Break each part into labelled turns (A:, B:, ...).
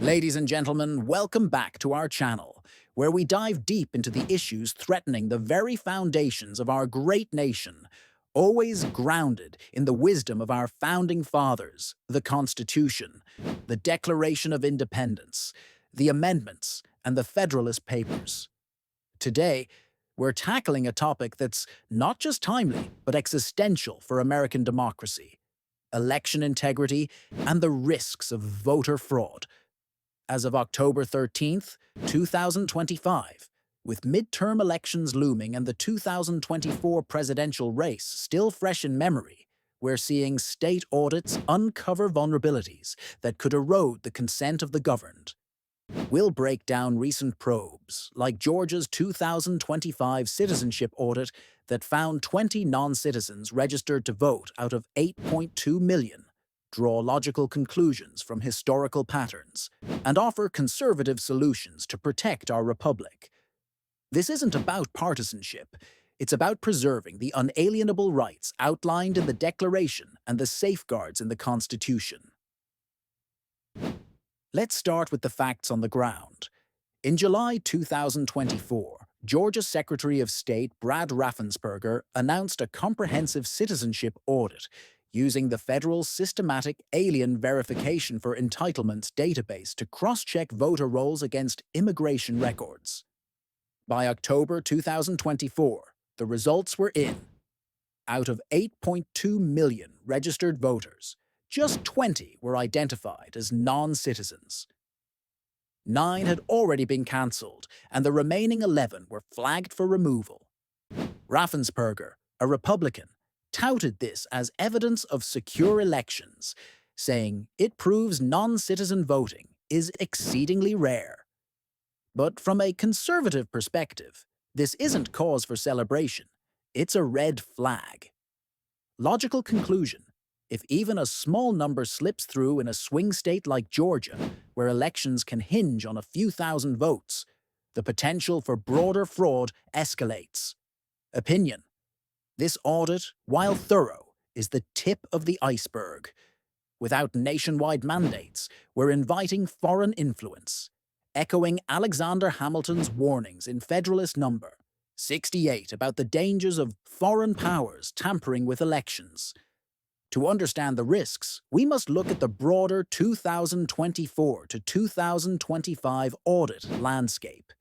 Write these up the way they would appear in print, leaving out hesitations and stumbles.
A: Ladies and gentlemen, welcome back to our channel, where we dive deep into the issues threatening the very foundations of our great nation, always grounded in the wisdom of our founding fathers, the Constitution, the Declaration of Independence, the amendments, and the Federalist Papers. Today, we're tackling a topic that's not just timely, but existential for American democracy: election integrity and the risks of voter fraud. As of October 13th, 2025, with midterm elections looming and the 2024 presidential race still fresh in memory, we're seeing state audits uncover vulnerabilities that could erode the consent of the governed. We'll break down recent probes, like Georgia's 2025 citizenship audit that found 20 non-citizens registered to vote out of 8.2 million, draw logical conclusions from historical patterns, and offer conservative solutions to protect our republic. This isn't about partisanship. It's about preserving the unalienable rights outlined in the Declaration and the safeguards in the Constitution. Let's start with the facts on the ground. In July 2024, Georgia Secretary of State Brad Raffensperger announced a comprehensive citizenship audit using the federal Systematic Alien Verification for Entitlements database to cross-check voter rolls against immigration records. By October 2024, the results were in. Out of 8.2 million registered voters, just 20 were identified as non-citizens. 9 had already been cancelled, and the remaining 11 were flagged for removal. Raffensperger, a Republican, touted this as evidence of secure elections, saying it proves non-citizen voting is exceedingly rare. But from a conservative perspective, this isn't cause for celebration. It's a red flag. Logical conclusion: if even a small number slips through in a swing state like Georgia, where elections can hinge on a few thousand votes, the potential for broader fraud escalates. Opinion: this audit, while thorough, is the tip of the iceberg. Without nationwide mandates, we're inviting foreign influence, echoing Alexander Hamilton's warnings in Federalist No. 68 about the dangers of foreign powers tampering with elections. To understand the risks, we must look at the broader 2024 to 2025 audit landscape.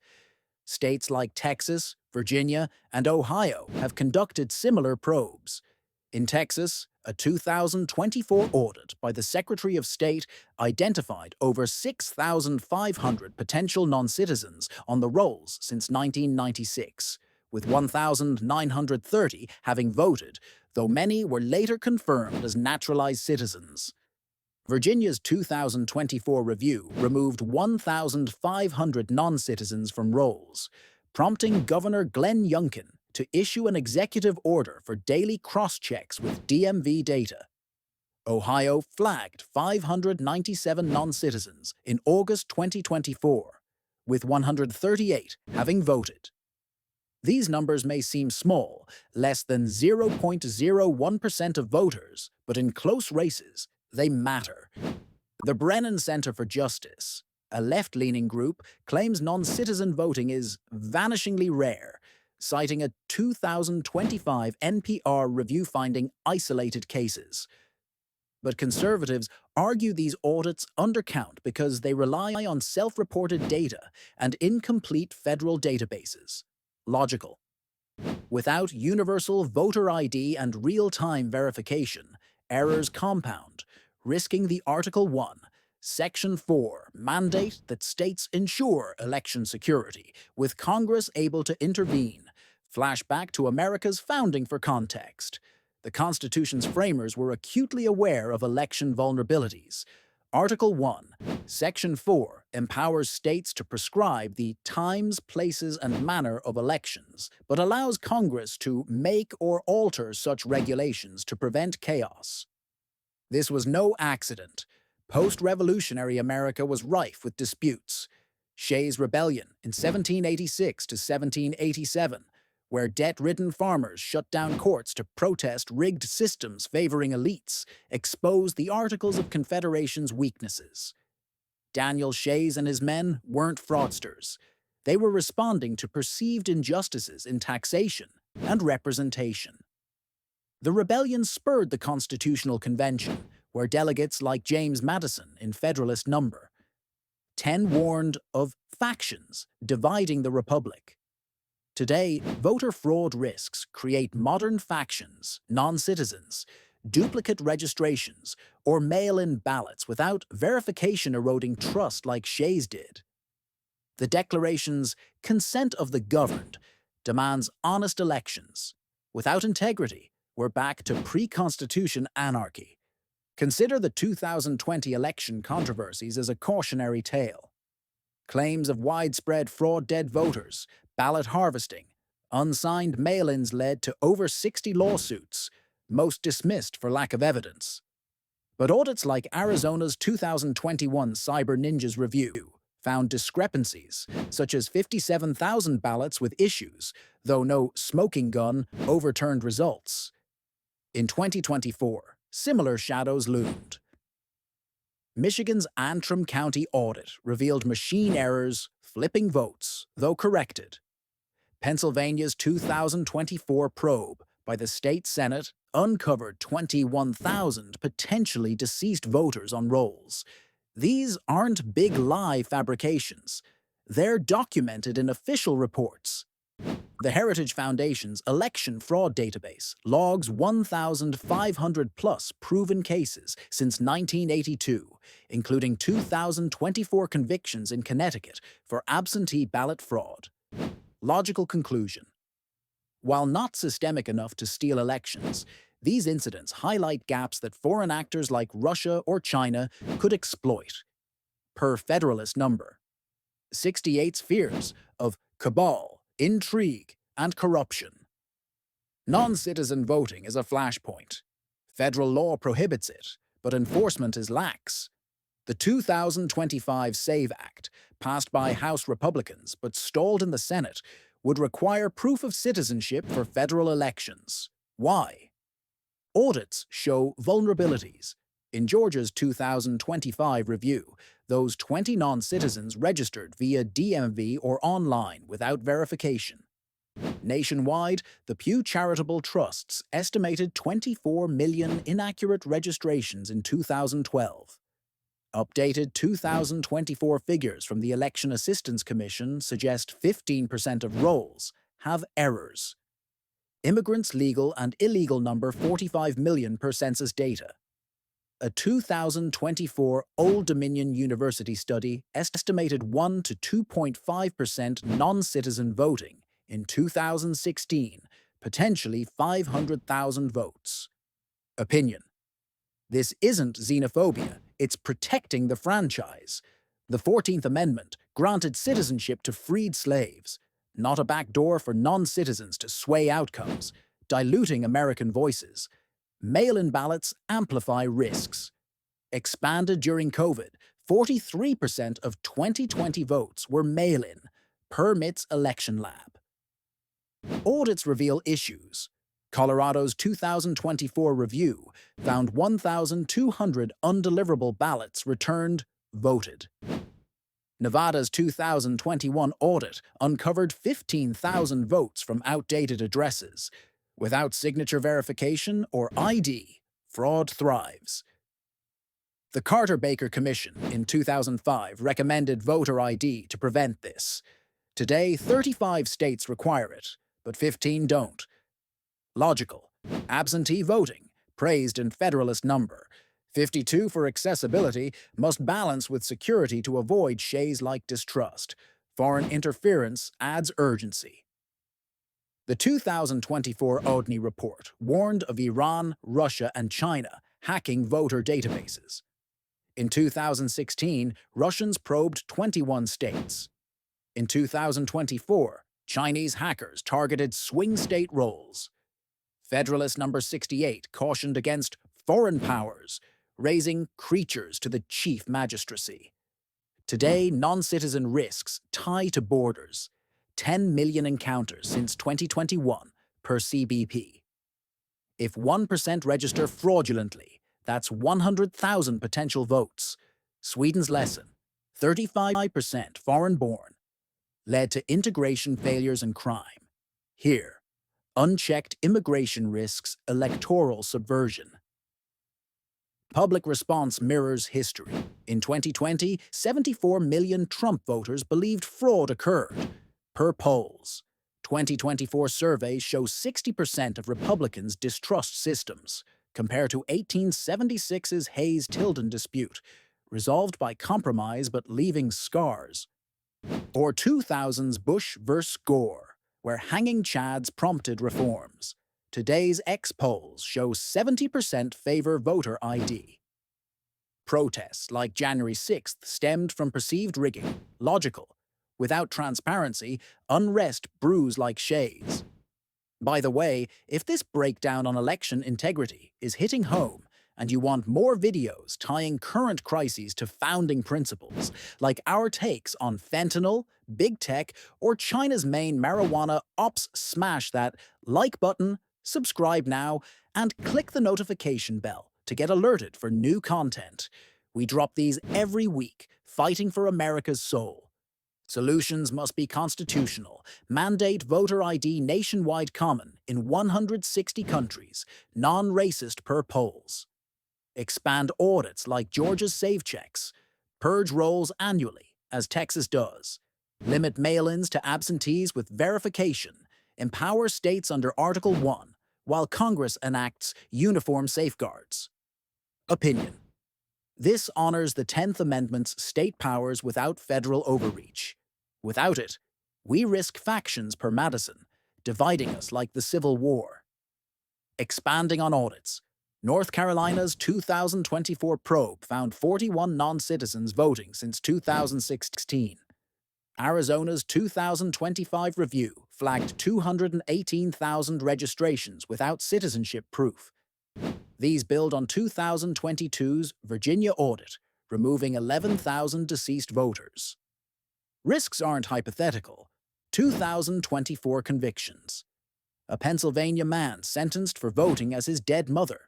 A: States like Texas, Virginia, and Ohio have conducted similar probes. In Texas, a 2024 audit by the Secretary of State identified over 6,500 potential non-citizens on the rolls since 1996, with 1,930 having voted, though many were later confirmed as naturalized citizens. Virginia's 2024 review removed 1,500 non-citizens from rolls, prompting Governor Glenn Youngkin to issue an executive order for daily cross-checks with DMV data. Ohio flagged 597 non-citizens in August 2024, with 138 having voted. These numbers may seem small, less than 0.01% of voters, but in close races, they matter. The Brennan Center for Justice, a left-leaning group, claims non-citizen voting is vanishingly rare, citing a 2025 NPR review finding isolated cases. But conservatives argue these audits undercount because they rely on self-reported data and incomplete federal databases. Logical. Without universal voter ID and real-time verification, errors compound, risking the Article 1, Section 4 mandate that states ensure election security, with Congress able to intervene. Flashback to America's founding for context. The Constitution's framers were acutely aware of election vulnerabilities. Article 1, Section 4 empowers states to prescribe the times, places, and manner of elections, but allows Congress to make or alter such regulations to prevent chaos. This was no accident. Post-revolutionary America was rife with disputes. Shays' Rebellion in 1786 to 1787, where debt-ridden farmers shut down courts to protest rigged systems favoring elites, exposed the Articles of Confederation's weaknesses. Daniel Shays and his men weren't fraudsters. They were responding to perceived injustices in taxation and representation. The rebellion spurred the Constitutional Convention, where delegates like James Madison in Federalist Number 10 warned of factions dividing the Republic. Today, voter fraud risks create modern factions, non-citizens, duplicate registrations, or mail-in ballots without verification eroding trust like Shays did. The Declaration's consent of the governed demands honest elections. Without integrity, we're back to pre-Constitution anarchy. Consider the 2020 election controversies as a cautionary tale. Claims of widespread fraud dead voters, ballot harvesting, unsigned mail-ins led to over 60 lawsuits, most dismissed for lack of evidence. But audits like Arizona's 2021 Cyber Ninjas review found discrepancies, such as 57,000 ballots with issues, though no smoking gun overturned results. In 2024, similar shadows loomed. Michigan's Antrim County audit revealed machine errors, flipping votes, though corrected. Pennsylvania's 2024 probe by the state Senate uncovered 21,000 potentially deceased voters on rolls. These aren't big lie fabrications. They're documented in official reports. The Heritage Foundation's election fraud database logs 1,500-plus proven cases since 1982, including 2,024 convictions in Connecticut for absentee ballot fraud. Logical conclusion. While not systemic enough to steal elections, these incidents highlight gaps that foreign actors like Russia or China could exploit. Per Federalist Number 68's fears of cabal, intrigue, and corruption. Non-citizen voting is a flashpoint. Federal law prohibits it, but enforcement is lax. The 2025 SAVE Act, passed by House Republicans but stalled in the Senate, would require proof of citizenship for federal elections. Why? Audits show vulnerabilities. In Georgia's 2025 review, those 20 non-citizens registered via DMV or online without verification. Nationwide, the Pew Charitable Trust's estimated 24 million inaccurate registrations in 2012. Updated 2024 figures from the Election Assistance Commission suggest 15% of rolls have errors. Immigrants' legal and illegal number 45 million per census data. A 2024 Old Dominion University study estimated 1 to 2.5% non-citizen voting in 2016, potentially 500,000 votes. Opinion. This isn't xenophobia, it's protecting the franchise. The 14th Amendment granted citizenship to freed slaves, not a backdoor for non-citizens to sway outcomes, diluting American voices. Mail-in ballots amplify risks. Expanded during COVID, 43% of 2020 votes were mail-in, per MIT's election lab. Audits reveal issues. Colorado's 2024 review found 1,200 undeliverable ballots returned, voted. Nevada's 2021 audit uncovered 15,000 votes from outdated addresses. Without signature verification or ID, fraud thrives. The Carter-Baker Commission in 2005 recommended voter ID to prevent this. Today, 35 states require it, but 15 don't. Logical. Absentee voting, praised in Federalist Number 52 for accessibility, must balance with security to avoid Shays-like distrust. Foreign interference adds urgency. The 2024 ODNI report warned of Iran, Russia, and China hacking voter databases. In 2016, Russians probed 21 states. In 2024, Chinese hackers targeted swing state rolls. Federalist Number 68 cautioned against foreign powers, raising creatures to the chief magistracy. Today, non-citizen risks tie to borders. 10 million encounters since 2021 per CBP. If 1% register fraudulently, that's 100,000 potential votes. Sweden's lesson: 35% foreign-born, led to integration failures and crime. Here, unchecked immigration risks electoral subversion. Public response mirrors history. In 2020, 74 million Trump voters believed fraud occurred. Per polls, 2024 surveys show 60% of Republicans distrust systems, compared to 1876's Hayes-Tilden dispute, resolved by compromise but leaving scars. Or 2000's Bush vs. Gore, where hanging chads prompted reforms. Today's polls show 70% favor voter ID. Protests like January 6th stemmed from perceived rigging, logical. Without transparency, unrest brews like shades. By the way, if this breakdown on election integrity is hitting home, and you want more videos tying current crises to founding principles, like our takes on fentanyl, big tech, or China's main marijuana ops, smash that like button, subscribe now, and click the notification bell to get alerted for new content. We drop these every week, fighting for America's soul. Solutions must be constitutional. Mandate voter ID nationwide common in 160 countries, non-racist per polls. Expand audits like Georgia's Save Checks. Purge rolls annually, as Texas does. Limit mail-ins to absentees with verification. Empower states under Article 1, while Congress enacts uniform safeguards. Opinion. This honors the 10th Amendment's state powers without federal overreach. Without it, we risk factions per Madison, dividing us like the Civil War. Expanding on audits. North Carolina's 2024 probe found 41 non-citizens voting since 2016. Arizona's 2025 review flagged 218,000 registrations without citizenship proof. These build on 2022's Virginia audit, removing 11,000 deceased voters. Risks aren't hypothetical. 2024 convictions. A Pennsylvania man sentenced for voting as his dead mother.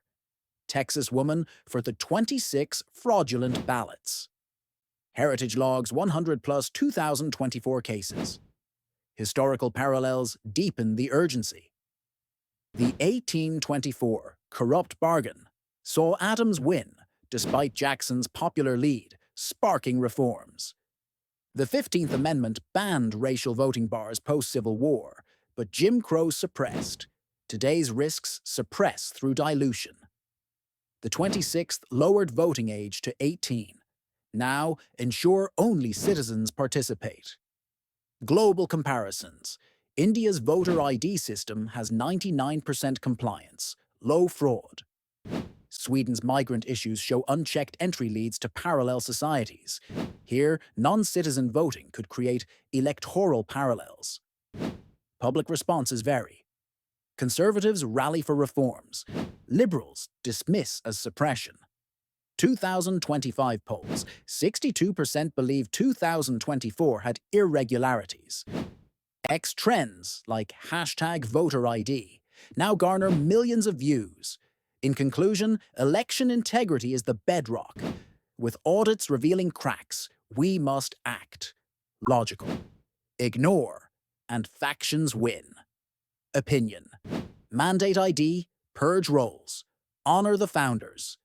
A: Texas woman for the 26 fraudulent ballots. Heritage logs 100 plus 2024 cases. Historical parallels deepen the urgency. The 1824 corrupt bargain saw Adams win, despite Jackson's popular lead, sparking reforms. The 15th Amendment banned racial voting bars post-Civil War, but Jim Crow suppressed. Today's risks suppress through dilution. The 26th lowered voting age to 18. Now, ensure only citizens participate. Global comparisons. India's voter ID system has 99% compliance, low fraud. Sweden's migrant issues show unchecked entry leads to parallel societies. Here, non-citizen voting could create electoral parallels. Public responses vary. Conservatives rally for reforms. Liberals dismiss as suppression. 2025 polls, 62% believe 2024 had irregularities. Trends like #VoterID now garner millions of views. In conclusion, election integrity is the bedrock. With audits revealing cracks, we must act. Logical. Ignore, and factions win. Opinion. Mandate ID, purge rolls. Honor the founders.